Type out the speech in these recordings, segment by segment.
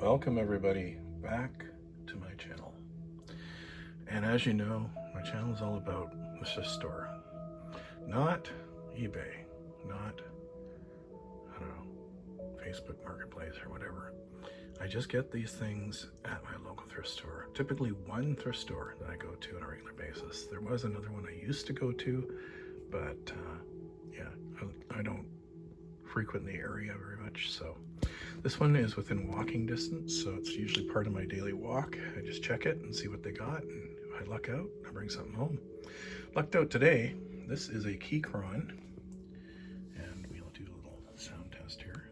Welcome everybody back to my channel. And as you know, my channel is all about the thrift store. Not eBay, not, I don't know, Facebook Marketplace or whatever. I just get these things at my local thrift store. Typically one thrift store that I go to on a regular basis. There was another one I used to go to, but yeah, I don't frequent the area very much, so this one is within walking distance, so it's usually part of my daily walk. I just check it and see what they got, and if I luck out, I bring something home. Lucked out today. This is a Keychron, and we'll do a little sound test here.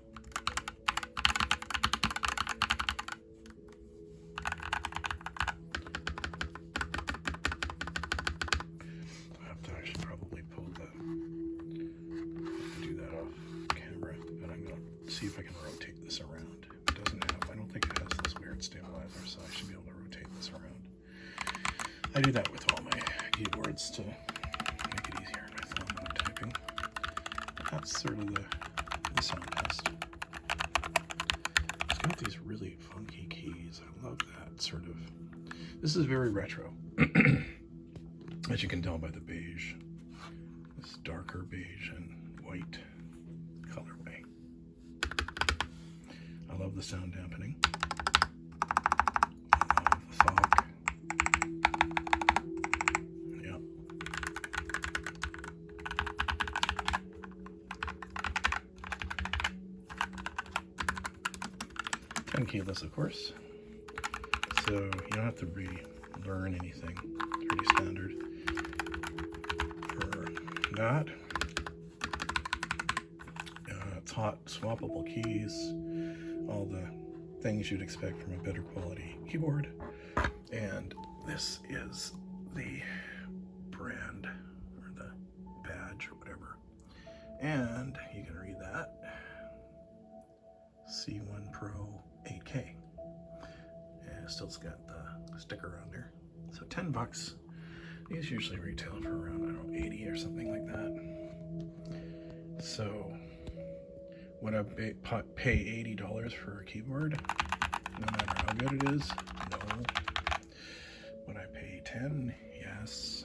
I have to actually probably pull do that off camera, but I'm going to see if I can rotate this around. It doesn't have, I don't think it has this weird stabilizer, so I should be able to rotate this around. I do that with all my keyboards to make it easier on my thumb when typing. That's sort of the sound test. It's got these really funky keys. I love that sort of, this is very retro. As you can tell by the beige, this darker beige and white colorway. I love the sound dampening. I love the fog. Yeah. And keyless, of course. So you don't have to relearn anything. It's pretty standard for that. It's hot, swappable keys, all the things you'd expect from a better quality keyboard. And this is the brand or the badge or whatever. And you can read that. C1 Pro 8K. And it's still got the sticker on there. So 10 bucks. These usually retail for around, I don't know, 80 or something like that. So would I pay $80 for a keyboard, no matter how good it is? No. Would I pay 10? Yes.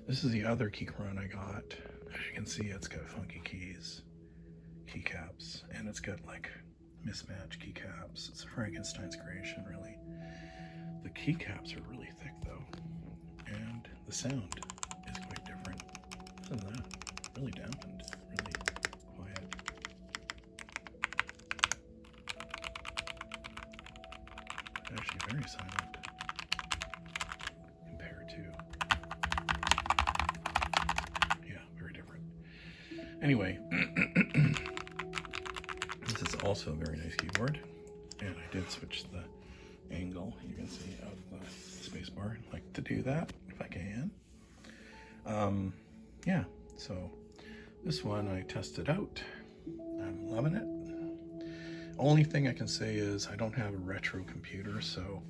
This is the other Keychron I got. As you can see, it's got funky keys, keycaps, and it's got like mismatched keycaps. It's a Frankenstein's creation, really. The keycaps are really thick though, and the sound is quite different. Listen to that, really dampened, really quiet. Actually very silent compared to, yeah, very different. Anyway, this is also a very nice keyboard, and I did switch the angle, you can see, of the spacebar. I'd like to do that if I can. Yeah, so this one I tested out. I'm loving it. Only thing I can say is I don't have a retro computer, so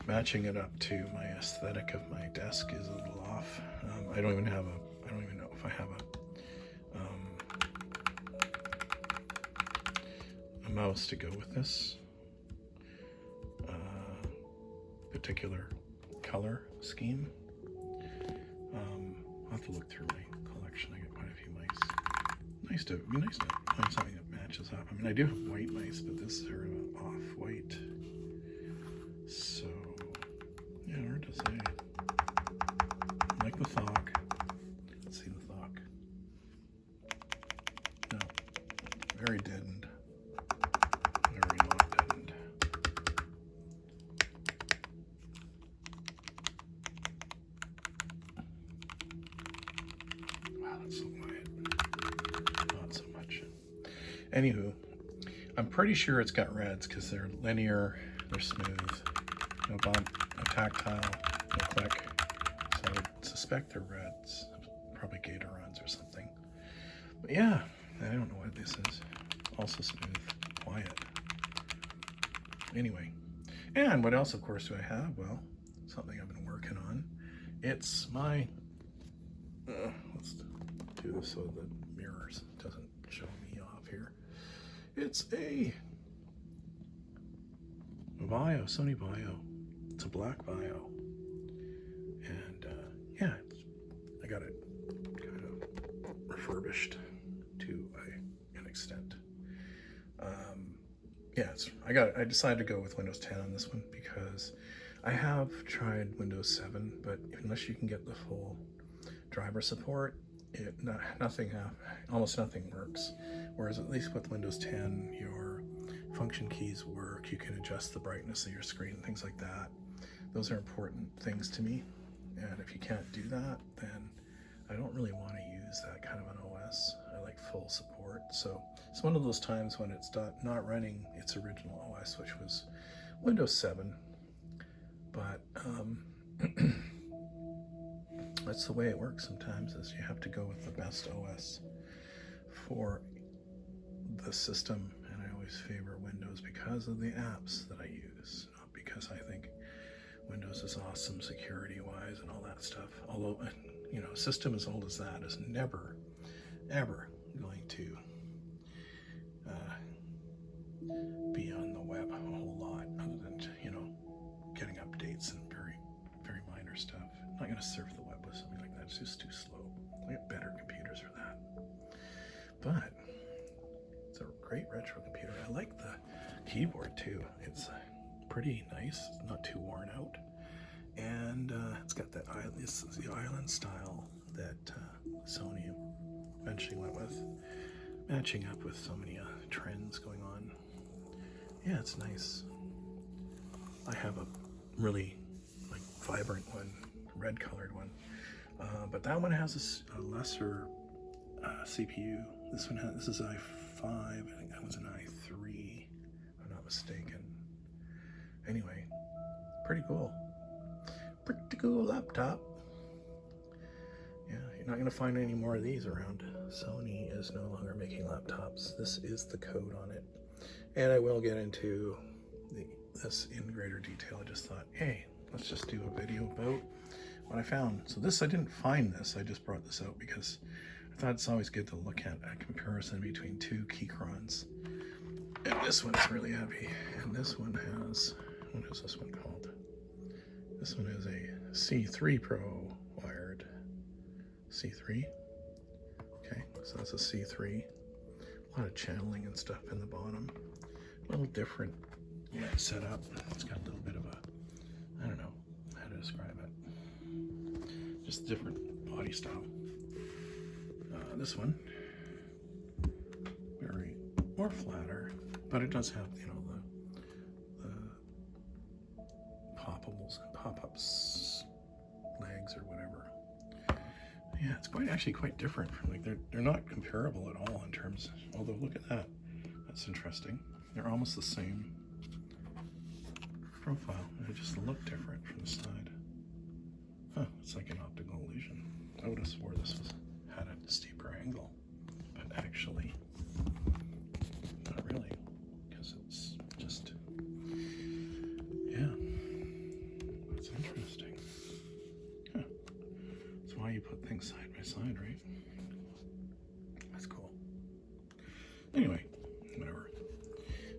matching it up to my aesthetic of my desk is a little off. I don't even know if I have a mouse to go with this particular color scheme. I'll have to look through my collection. I got quite a few mice. It'd be nice to find something that matches up. I mean, I do have white mice, but this is sort of off-white. So, yeah, hard to say. I like the thok. Let's see the thok. No, very deadened. Very not deadened. Wow, that's so quiet. Not so much. Anywho, I'm pretty sure it's got reds because they're linear, they're smooth, no bump, no tactile, no click. So I would suspect they're reds, probably Gatorons or something. But yeah, I don't know what this is. Also smooth, quiet. Anyway, and what else, of course, do I have? Well, something I've been working on. It's my, let's do this so the mirrors doesn't show me off here. It's a Vaio, Sony Vaio. It's a black Vaio. And yeah, I got it kind of refurbished to an extent. Yeah, I decided to go with Windows 10 on this one because I have tried Windows 7, but unless you can get the full driver support, almost nothing works. Whereas at least with Windows 10, your function keys work. You can adjust the brightness of your screen, things like that. Those are important things to me. And if you can't do that, then I don't really want to use that kind of an OS. I like full support. So it's one of those times when it's not running its original OS, which was Windows 7. But that's the way it works sometimes, is you have to go with the best OS for the system. And I always favor Windows because of the apps that I use, not because I think Windows is awesome security-wise and all that stuff. Although, you know, a system as old as that is never, ever going to be on the web a whole lot, other than, you know, getting updates and very, very minor stuff. I'm not going to surf the web with something like that. It's just too slow. I got better computers for that. But it's a great retro computer. I like the keyboard too. It's pretty nice. It's not too worn out. And it's got that the island style that Sony eventually went with, matching up with so many trends going on. Yeah, it's nice. I have a really vibrant one, red colored one, but that one has a lesser CPU. This is i5. I think that was an i3, if I'm not mistaken. Anyway, pretty cool. Pretty cool laptop. Yeah, you're not going to find any more of these around. Sony is no longer making laptops. This is the code on it. And I will get into this in greater detail. I just thought, hey, let's just do a video about what I found. So I didn't find this. I just brought this out because I thought it's always good to look at a comparison between two Keychrons. And this one is really heavy. And this one has, what is this one called? This one is a C3 Pro wired. C3? Okay, so that's a C3. A lot of channeling and stuff in the bottom. A little different setup. It's got a little bit of a, I don't know how to describe it. Just different body style. This one, very more flatter, but it does have, you know, the poppables and pop-ups legs or whatever. Yeah, it's actually quite different from, they're not comparable at all in terms, although look at that. That's interesting. They're almost the same profile. They just look different from the side. Huh, it's like an optical illusion. I would have swore this had a steeper angle, but actually, not really, because it's just, yeah, that's interesting. Huh. That's why you put things side by side, right? That's cool. Anyway, whatever.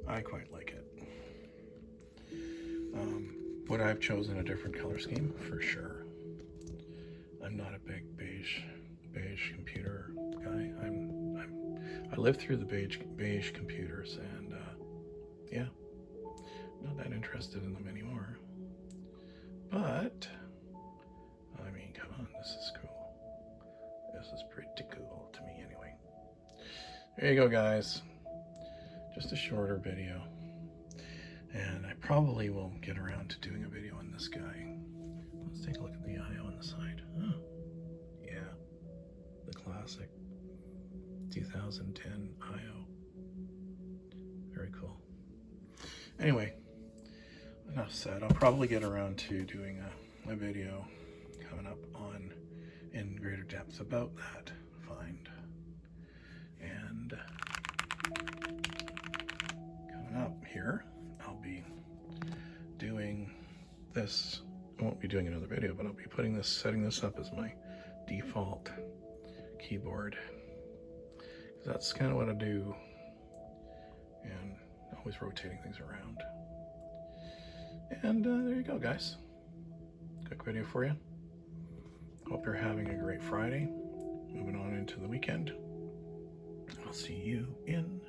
I quite like it. Would I have chosen a different color scheme? For sure. I'm not a big beige computer guy. I lived through the beige computers, and yeah, not that interested in them anymore. But I mean, come on, this is cool. This is pretty cool to me, anyway. There you go, guys. Just a shorter video. And I probably will get around to doing a video on this guy. Let's take a look at the I/O on the side. Oh, yeah, the classic 2010 I/O. Very cool. Anyway, enough said. I'll probably get around to doing a video coming up in greater depth about that find. And coming up here, I'll be doing this. I won't be doing another video, but I'll be setting this up as my default keyboard. That's kind of what I do, and always rotating things around. And there you go, guys. Quick video for you. Hope you're having a great Friday. Moving on into the weekend. I'll see you in